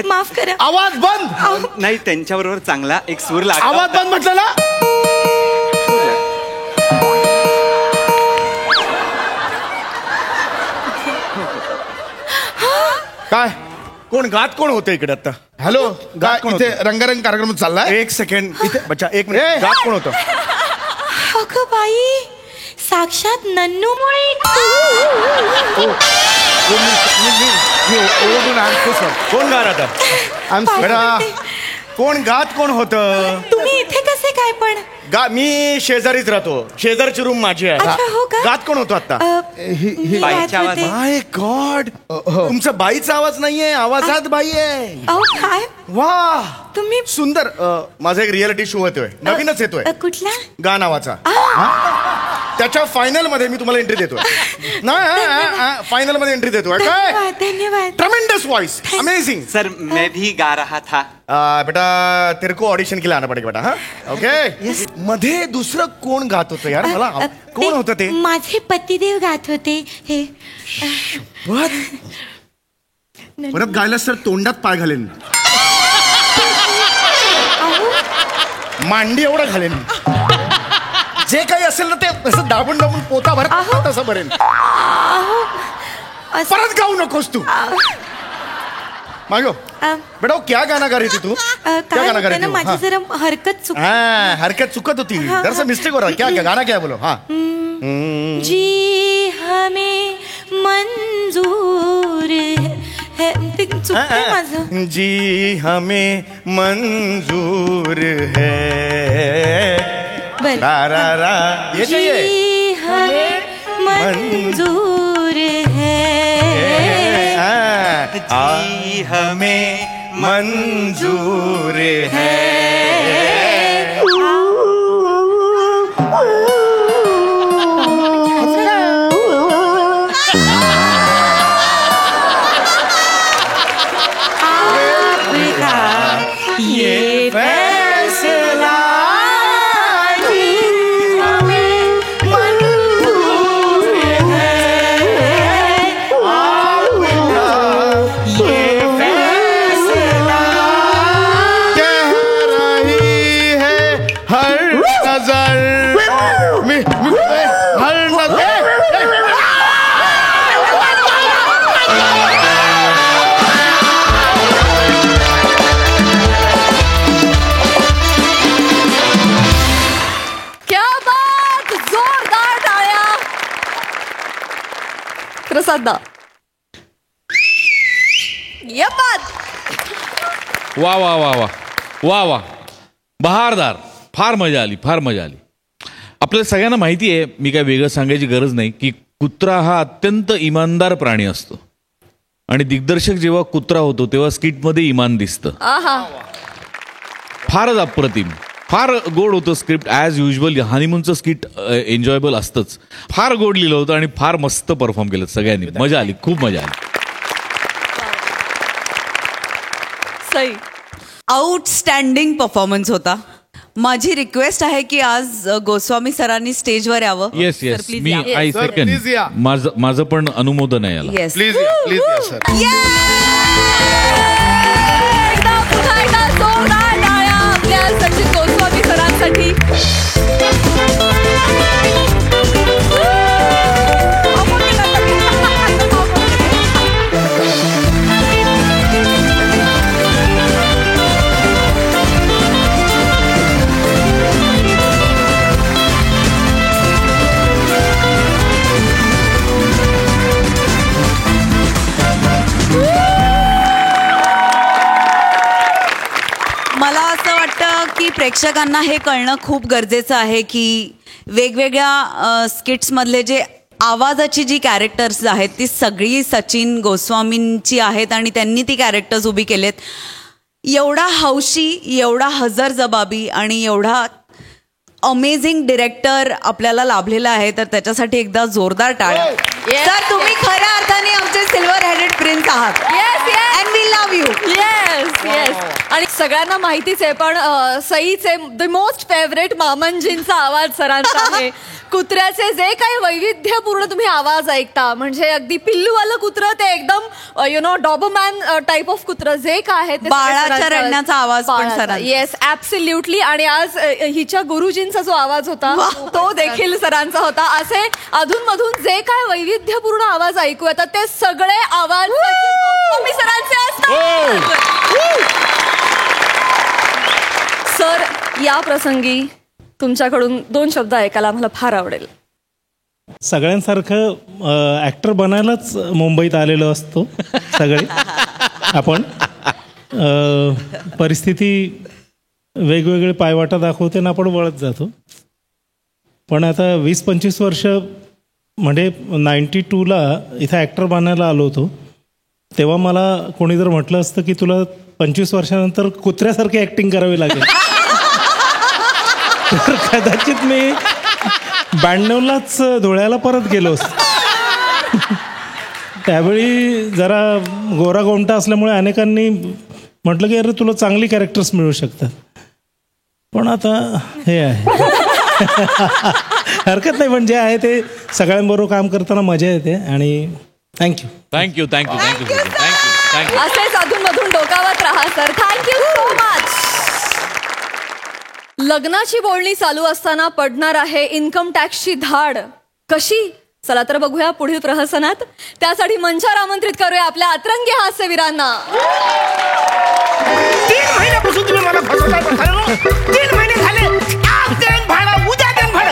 माफ करा. आवाज बंद. नाही, त्यांच्याबरोबर चांगला एक सूर लागला. आवाज बंद म्हटलं ना. काय कोण होतं इकडे आता. हॅलो इथे रंगारंग कार्यक्रम चाललाय. एक सेकंड इथे बच्चा. एक मिनिट. गात कोण होतं. अगं बाई, साक्षात नन्नूमुळे. कोण गात आता. कोण गात कोण होतं. तुम्ही इथे कसे काय पण. मी शेजारीच राहतो. शेजारची रूम माझी आहे. अच्छा, हो का? गात कोण होतो आता. मी बाईचा गात आवाज. होते. माय गॉड. तुमचा बाईचा आवाज नाहीये. आवाजात बाई आहे. अहो काय वा तुम्ही सुंदर. माझा एक रियालिटी शो होतोय. नवीनच येतोय. कुठला. गा नावाचा. त्याच्या फायनल मध्ये मी तुम्हाला एंट्री देतोय. नाही फायनल मध्ये एंट्री देतोय. काय धन्यवाद धन्यवाद. Tremendous voice. अमेजिंग. सर मैं भी गा रहा था. बेटा तेरे को ऑडिशन के लिए आना पडेगा बेटा. हा ओके. मध्ये दुसरं कोण गात होतं यार. मला कोण होतं ते. माझे पतिदेव गात होते हे. परत गायला सर तोंडात पाय घालेन. मांडी एवढं घालेन. जे काही असेल ना ते असं दाबून पोता भरत तसं भरेन. परत गाऊ नकोस तू मागो बेटा क्या गाना गा रही थी तू क्या गाना गा रही थी माझी जरा हरकत चुक हाँ हरकत चुकत होती दरअसल मिस्टेक हो रहा है क्या क्या गाना क्या है बोलो हाँ जी हमें मंजूर है चुकतंय माझं जी हमें मंजूर है रा रा रा ये चाहिए जी हमें मंजूर है जी हमें मंजूर है ये फैसला प्रसाद वा वा वा वा वा वा बहारदार. फार मजा आली, फार मजा आली. आपल्याला सगळ्यांना माहिती आहे, मी काय वेगळं सांगायची गरज नाही, की कुत्रा हा अत्यंत इमानदार प्राणी असतो आणि दिग्दर्शक जेव्हा कुत्रा होतो तेव्हा स्किटमध्ये इमान दिसतं. फारच अप्रतिम, फार गोड होतं स्क्रिप्ट. ॲज युजल हनीमूनचं स्किट एन्जॉयबल असतंच. फार गोड लिहिलं होतं आणि फार मस्त परफॉर्म केलं सगळ्यांनी. मजा आली, खूप मजा आली. सई आउटस्टँडिंग परफॉर्मन्स होता. माझी रिक्वेस्ट आहे की आज गोस्वामी सरांनी स्टेजवर यावं. Yes yes, me I second. माझं पण अनुमोदन आहे याला. Yes please please sir. पुन्हा एकदा जोरदार टाळ्या आपल्या संचित गोस्वामी सरांसाठी. मला असं वाटतं की प्रेक्षकांना हे कळणं खूप गरजेचं आहे की वेगवेगळ्या स्किट्समधले जे आवाजाची जी कॅरेक्टर्स आहेत ती सगळी सचिन गोस्वामींची आहेत आणि त्यांनी ती कॅरेक्टर्स उभी केलेत. एवढा हौशी, एवढा हजरजबाबी आणि एवढा अमेझिंग डिरेक्टर आपल्याला लाभलेला आहे, तर त्याच्यासाठी एकदा जोरदार टाळ्या. सर, तुम्ही खऱ्या अर्थाने आमचे सिल्वर हेडेड प्रिन्स आहात. And we love you. Yes yes. आणि सगळ्यांना माहितीच आहे, पण सईचे द मोस्ट फेवरेट मामनजींचा आवाज सरांचा आहे. कुत्र्याचे जे काही वैविध्यपूर्ण तुम्ही आवाज ऐकता, म्हणजे अगदी पिल्लूवालं कुत्रं ते एकदम you know Dobermann type of कुत्रं जे काय आहे ते बाळाच्या रडण्याचा आवाज पण सरांचा. Yes absolutely. आणि आज हिच्या गुरुजींचा जो आवाज होता तो देखील सरांचा होता. असे अधूनमधून जे काय वैविध्यपूर्ण आवाज ऐकू येतात ते सगळे आवाज सरांचे असतात. सर, या प्रसंगी तुमच्याकडून 2 शब्द ऐकायला आम्हाला फार आवडेल. सगळ्यांसारखं ॲक्टर बनायलाच मुंबईत आलेलो असतो सगळे आपण. परिस्थिती वेगवेगळे पायवाटा दाखवते ना, आपण वळत जातो. पण आता 20-25 वर्ष म्हणजे 92ला इथं ॲक्टर बनायला आलो होतो, तेव्हा मला कोणी जर म्हटलं असतं की तुला 25 वर्षानंतर कुत्र्यासारखी ॲक्टिंग करावी लागेल, तर कदाचित मी 92लाच धुळ्याला परत गेलो असतो. त्यावेळी जरा गोरा गोमटा असल्यामुळे अनेकांनी म्हटलं की अरे तुला चांगली कॅरेक्टर्स मिळू शकतात. पण आता हे आहे, हरकत नाही. पण जे आहे ते सगळ्यांबरोबर काम करताना मजा येते. आणि thank you thank you thank you thank you thank you thank you. असेच अधूनमधून डोकावत राहा सर. Thank you so much. लग्नाची बोलणी चालू असताना पडणार आहे इन्कम टॅक्सची धाड. कशी? चला तर बघूया पुढील प्रहसनात. त्यासाठी मंचावर आमंत्रित करूया आपल्या अतरंगी हास्यवीरांना. 3 महिन्यापासून तुम्ही मला फसवताय. 3 महिने झाले. आज देईन भाडं, उद्या देईन भाडं.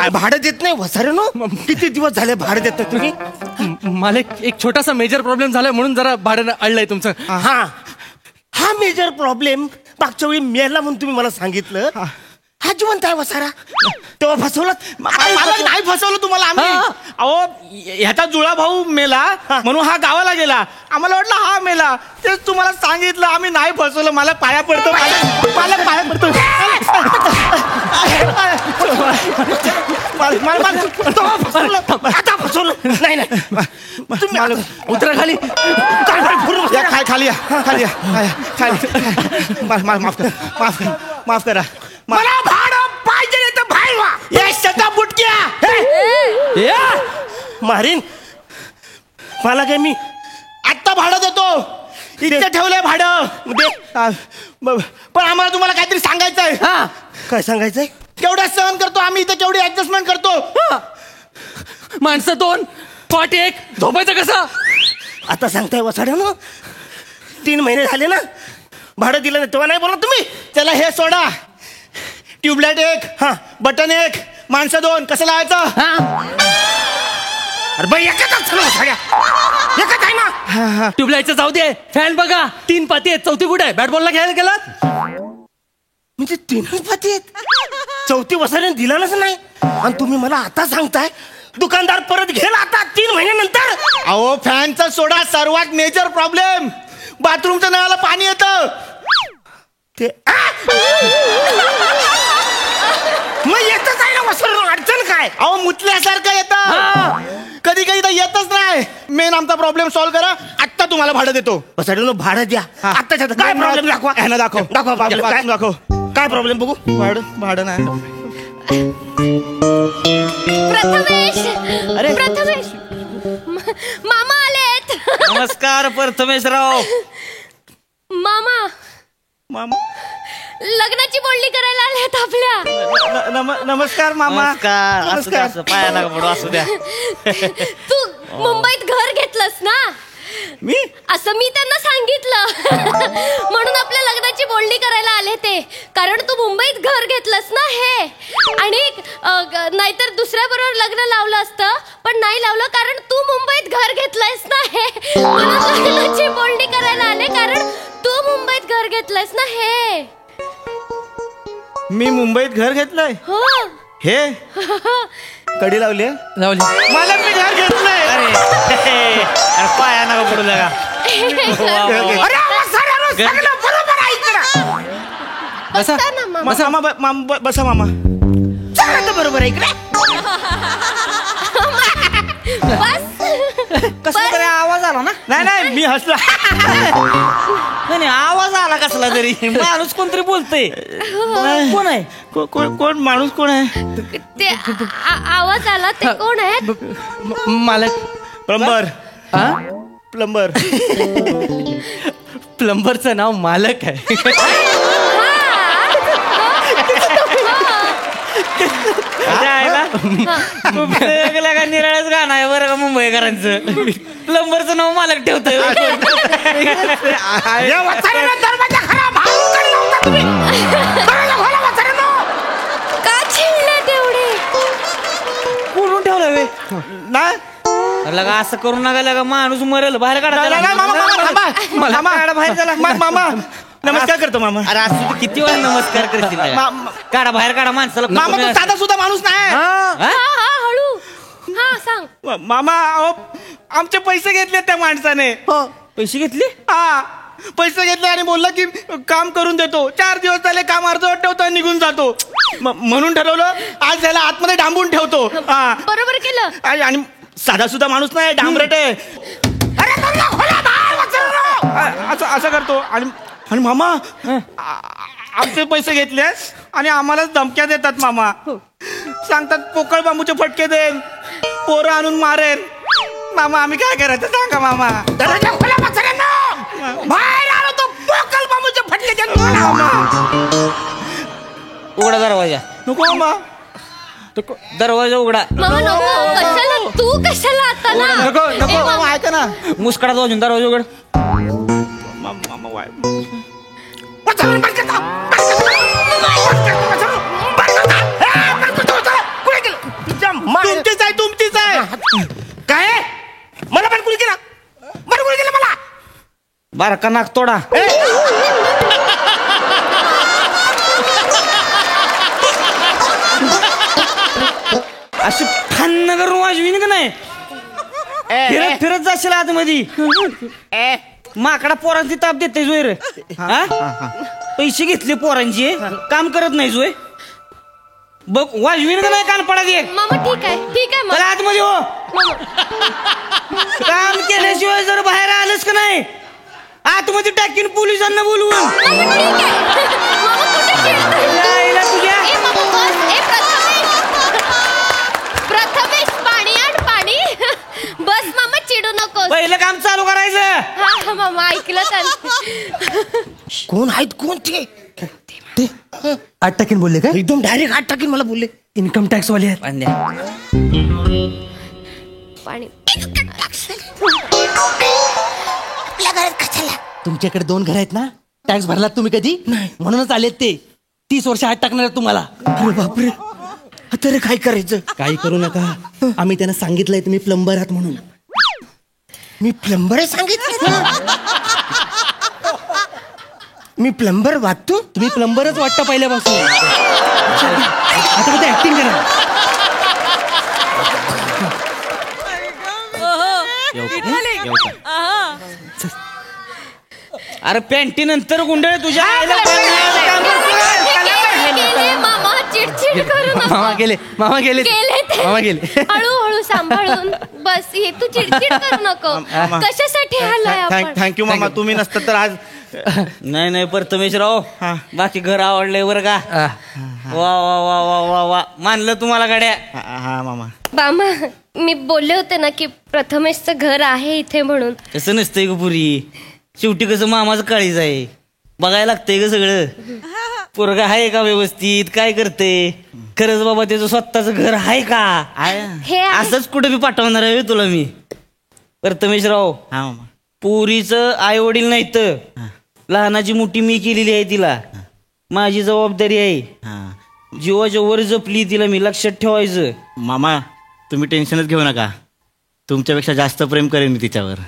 भाडं देत नाही वसाऱ्यानो. किती दिवस झाले भाडं देत नाही तुम्ही? मला एक छोटासा मेजर प्रॉब्लेम झालाय म्हणून जरा भाडं अडलंय तुमचं. हा मेजर प्रॉब्लेम मागच्या वेळी मेला म्हणून तुम्ही मला सांगितलं. हा जिवंत आहे वसारा. तेव्हा फसवलं मला. नाही फसवलं तुम्हाला आम्ही. अहो ह्याचा जुळा भाऊ मेला म्हणून हा गावाला गेला. आम्हाला वाटलं हा मेला. तेच तुम्हाला सांगितलं. आम्ही नाही फसवलं. मला पाया पडतो. मला पाया पडतो. आता फसवलं नाही नाही. तुम्ही उतरा खाली. खाली खाली माफ करा. मला भाडं पाहिजे नाही तर बाहेर व्हा. शता बुटक्या मारीन. मला काय मी आत्ता भाडं देतो. इथे ठेवलंय भाडं. पण आम्हाला तुम्हाला काहीतरी सांगायचंय. काय सांगायचंय? केवढ्या सहन करतो आम्ही इथे, केवढी ऍडजस्टमेंट करतो. माणसं 2 पाट 1 झोपायचं कसं? आता सांगताय वसाड्यानं. 3 महिने झाले ना भाडं दिलं नाही तेव्हा नाही बोला तुम्ही. त्याला हे सोडा. ट्यूबलाईट 1, बटन 1, माणसं 2. कसं लावायचं? अरे बाई एकच आहे ना. ट्यूबलाईटचं जाऊ दे. फॅन बघा. 3 पाती आहेत. 4थी कुठे आहे? बॅट बॉलला खेळायला गेलात? म्हणजे 3च पाती आहेत. 4थी वसाऱ्याने दिलाच नाही आणि तुम्ही मला आता सांगताय दुकानदार परत घेला आता 3 महिन्यानंतर. अहो फॅनचा सोडा. सर्वात मेजर प्रॉब्लेम बाथरूमच्या नळाला पाणी येतं. ते मग येतच आहे ना वसर. अडचण काय? अहो मुतल्यासारखं येतं. कधी कधी तर येतच नाही. मेन आमचा प्रॉब्लेम सॉल्व्ह करा. आत्ता तुम्हाला भाडं देतो. वसाड्यानं भाडं द्या आत्ताच्या. काय प्रॉब्लेम दाखवा. दाखव. काय प्रॉब्लेम बघू. भाडं नाही. प्रथमेश मामा आलेत. नमस्कार प्रथमेशराव. मामा लग्नाची बोलणी करायला आलेत आपल्या. नमस्कार मामा. नमस्कार. पायाला पडू असू द्या. तू मुंबईत घर घेतलंस ना? मी असं मी त्यांना सांगितलं. म्हणून आपल्या लग्नाची बोलणी करायला आले ते. कारण तू मुंबईत घर घेतलंस ना हे. आणि नाहीतर दुसऱ्या बरोबर लग्न लावलं असतं. पण नाही लावलं कारण तू मुंबईत घर घेतलंयस ना हे. म्हणून लग्नाची बोलणी करायला आले कारण तू मुंबईत घर घेतलंयस ना हे. मी मुंबईत घर घेतलंय. हो हे कडी लावली मला. मी घर घेतलंय. पाया नका पडू लगा. बसा मामा. बरोबर आहे इकडे. कसला तरी आवाज आला ना? नाही मी हसला. नाही आवाज आला कसला तरी. माणूस कोणतरी बोलतोय. कोण आहे? कोण माणूस कोण आहे? ते आवाज आला ते कोण आहे? मालक. प्लंबर. प्लंबरचं नाव मालक आहे. निराळच गाणं आहे बरं का मुंबईकरांचं. प्लंबरचं नाव मालक ठेवतोय. का चिडले तेवढे? कोणून ठेवलं नाही लगा. असं करू नका लगा. माणूस मरेल. बाहेर काढा. बाहेर चला. मामा नमस्कार करतो मामा. अरे असं किती वेळा नमस्कार करतील. काढा बाहेर काढा माणसाला. मामा तो साधा सुद्धा माणूस नाही. हळू. हा सांग. मामा आमचे पैसे घेतले त्या माणसाने. पैसे घेतले? पैसे घेतले आणि बोलला की काम करून देतो. 4 दिवस झाले काम अर्धवट ठेवतो आणि निघून जातो. म्हणून ठरवलं आज त्याला आतमध्ये डांबून ठेवतो. बरोबर केलं. आणि साधा सुद्धा माणूस नाही. डांबरट आहे. असं करतो. आणि मामा आमचे पैसे घेतले आणि आम्हालाच धमक्या देतात मामा. सांगतात पोकळ बांबूचे फटके देन, पोरं आणून मारेन. मामा आम्ही काय करायचं सांगा मामा. बाहेर आलो तो पोकळ बांबूचे फटके देन. उघडा दरवाजा. नको मामा. दरवाजा उघडा. मामा नको, कशाला तू कशाला आता ना नको ए, नको मामा. मामा ऐका ना. मुस्कडा वाजून दरवाजा उघड. तुमचीच आहे तुमचीच आहे. काय मला पण कुणी केला मला बारका नाक तोडा. अशी फान्न करून वाजवीन का नाही. फिरत फिरत जाशील आतमध्ये. माकडा पोरांची ताप देते जोय रे. पैसे घेतले पोरांचे, काम करत नाही जोय. बघ वाजवीन का नाही, कान पडा दे. मामा ठीक आहे चला आतमध्ये हो. काम केल्याशिवाय जर बाहेर आलंच का नाही, आतमध्ये टाकीन पोलिसांना बोलवून. जायला तुझ्या. प्रथमेश पाणी आण पाणी. बस मामा चिडू नको. पहिलं काम चालू करायचं. हा मामा ऐकलं का. कोण आहेत कोण ते 8 टाकीन बोलले काय? एकदम डायरेक्ट 8 टाकीन मला बोलले. इन्कम टॅक्स वाले आहेत. पाणी. तुमच्याकडे 2 घर आहेत ना, टॅक्स भरलात तुम्ही कधी? म्हणूनच आलेत ते. 30 वर्ष हात टाकणार आहेत तुम्हाला. अरे बापरे, आता काय करायचं? काही करू नका, आम्ही त्यांना सांगितलंय तुम्ही प्लंबर आहात म्हणून. मी प्लंबर आहे सांगितलं? मी प्लंबर वाटतो? तुम्ही प्लंबरच वाटतं पहिल्यापासून. आता फक्त ऍक्टिंग करा. अरे पॅन्टी नंतर गुंडळ तुझ्या. मामा चिडचिड करू नका. मामा गेले हळूहळू सांभाळून बस. ये तू चिडचिड करू नको. कशासाठी आलाय आपण? थँक्यू मामा. तुम्ही नसतं तर आज. नाही प्रथमेशराव, बाकी घर आवडलंय बरं का. वा वा वा वा वा वा, मानलं तुम्हाला गाड्या. हा मामा. मामा मी बोलले होते ना की प्रथमेशचं घर आहे इथे म्हणून. तसं नसतंय ग पुरी. शेवटी कसं मामाचं काळीज आहे, बघायला लागतंय ग सगळं. पोरगा आहे का व्यवस्थित, काय करते, खरंच बाबा त्याचं स्वतःच घर आहे का, हे आहे. असंच कुठे बी पाठवणार आहे तुला मी. प्रथमेशराव, पुरीचं आई वडील नाही तर लहानाची मोठी मी केलेली आहे तिला. माझी जबाबदारी आहे. जीवाच्या वर जपली तिला मी, लक्षात ठेवायचं. मामा तुम्ही टेन्शनच घेऊ नका, तुमच्यापेक्षा जास्त प्रेम करेन मी तिच्यावर.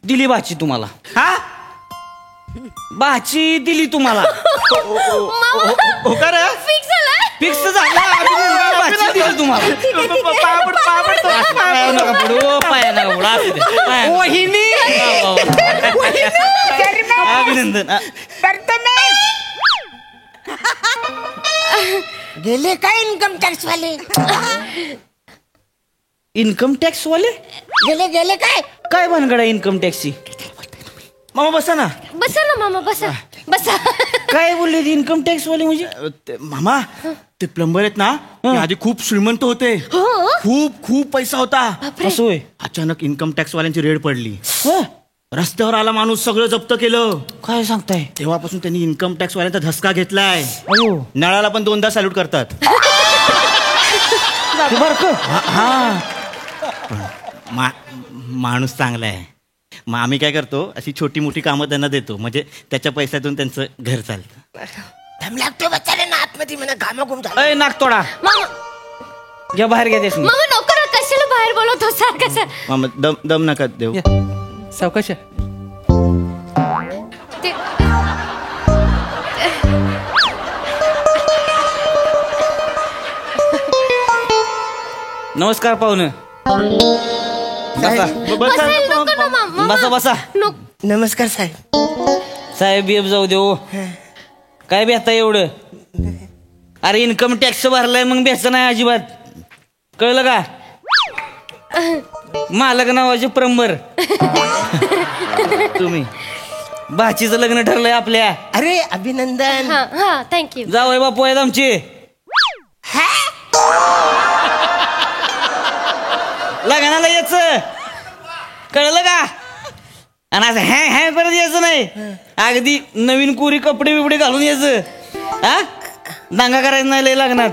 दिली बाची तुम्हाला. बाची दिली तुम्हाला. फिक्स झालं. फिक्स झाला. बाची दिली तुम्हाला. पाया नका पडू, पाया नका पडू. असू दे. अभिनंदन. गेले काय इन्कम टॅक्स वाले? इन्कम टॅक्स वाले गेले काय? काय भानगड आहे इन्कम टॅक्सची? मामा बसा ना. बसा ना मामा, बसा बसा. काय बोलले इन्कम टॅक्स वाले म्हणजे? मामा ते प्लंबर आहेत ना, ते आधी खूप श्रीमंत होते. खूप खूप पैसा होता. असं होय. अचानक इन्कम टॅक्स वाल्यांची रेड पडली. रस्त्यावर आला माणूस, सगळं जप्त केलं. काय सांगताय? तेव्हापासून त्यांनी इन्कम टॅक्स वाल्यांचा धसका घेतलाय. नळाला पण 2दा सॅल्यूट करतात. माणूस चांगला आहे. मग आम्ही काय करतो, अशी छोटी मोठी कामं त्यांना देतो, म्हणजे त्याच्या पैशातून त्यांचं घर चालतं. दम लागतो बच्चाने ना आतमध्ये, म्हणा घामाघूम झाला. अय नाक तोडा. घ्या बाहेर घ्या देस. मामा नको ना, कशाला बाहेर बोलवतो सारखं. मामा दम नका देऊ. सावकाश. नमस्कार पाहुणे. बसा बसा. नमस्कार साहेब. साहेब येब जाऊ दे. काय बेहता एवढं? अरे इन्कम टॅक्स भरलाय, मग बेहता नाही अजिबात. कळलं का? मालक नावाचे प्लंबर. तुम्ही भाचीचं लग्न ठरलंय आपल्या. अरे अभिनंदन. हा थँक्यू. जावई बापू आहेत आमचे. लग्नाला यायचं, कळलं का? आणि असं हॅ हॅ परत यायचं नाही. अगदी नवीन कोरी कपडे बिपडे घालून यायचं. हा दांगा करायचं नाही लय लग्नात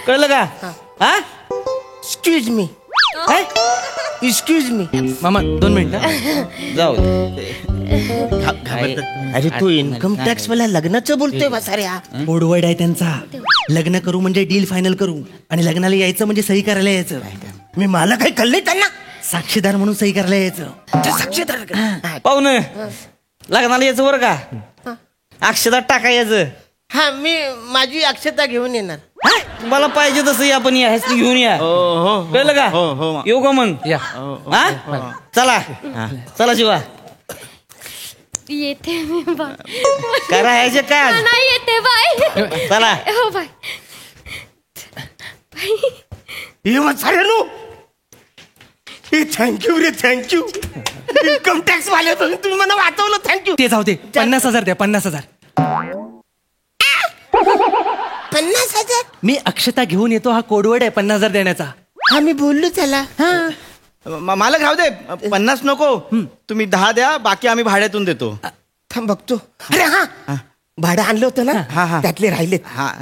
कळलं का हा एक्सक्यूज मी एक्सक्यूज मी मामा 2 मिनिटं जाऊ अरे तू इन्कम टॅक्स वाला लग्नाचं बोलतोय वासाऱ्या ओडवर्ड आहे त्यांचा. लग्न करू म्हणजे डील फायनल करू आणि लग्नाला यायचं म्हणजे सही करायला यायचं. मी मला काही कळलंय त्यांना साक्षीदार म्हणून सही करायला यायचं. साक्षीदार पाहुणे लग्नाला यायचं बरं का अक्षदात टाकायचं. हा मी माझी अक्षता घेऊन येणार. तुम्हाला पाहिजे तसं या पण या घेऊन या कळलं का येऊ का मग या हा चला चला शिवा येते मी बाय. करायचे काय नाही येते बाय. चला हो बाय. थँक्यू रे थँक्यू. इन्कम टॅक्स वाले तुम्ही मला वाचवलं थँक्यू. ते जाऊ दे 50,000 द्या 50,000. 50,000 मी अक्षता घेऊन येतो. हा कोडवर्ड आहे 50,000 देण्याचा. हा मी बोललो त्याला. मला घाव दे 50 नको तुम्ही 10 द्या बाकी आम्ही भाड्यातून देतो. थांब बघतो. अरे हा भाडं आणलं होतं ना. हा त्यातले राहिलेत. हा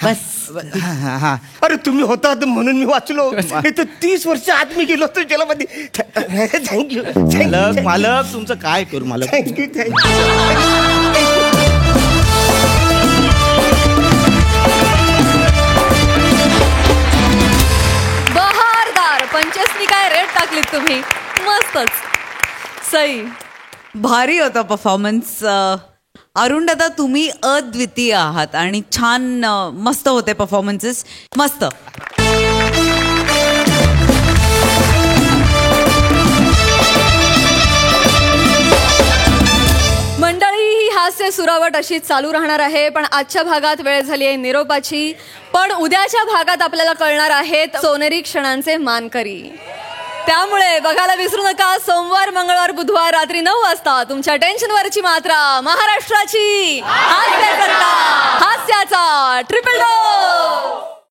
बस. अरे तुम्ही होता म्हणून मी वाचलो. 30 वर्ष आत मी गेलो होतो जेलामध्ये. थँक्यू मालक तुमचं काय करू मालक. Thank you thank you. बहारदार पंचसनी काय रेट टाकलीत तुम्ही. मस्तच. सई भारी होता परफॉर्मन्स. अरुण दादा तुम्ही अद्वितीय आहात आणि छान मस्त होते परफॉर्मन्सेस. मस्त. मंडळी ही हास्य सुरावट अशीच चालू राहणार आहे. पण आजच्या भागात वेळ झाली आहे निरोपाची. पण उद्याच्या भागात आपल्याला कळणार आहेत सोनेरी क्षणांचे मानकरी. त्यामुळे बघायला विसरू नका. सोमवार मंगळवार बुधवार रात्री 9 वाजता तुमच्या टेन्शनवरची मात्रा महाराष्ट्राची हास्याचा ट्रिपल डोस.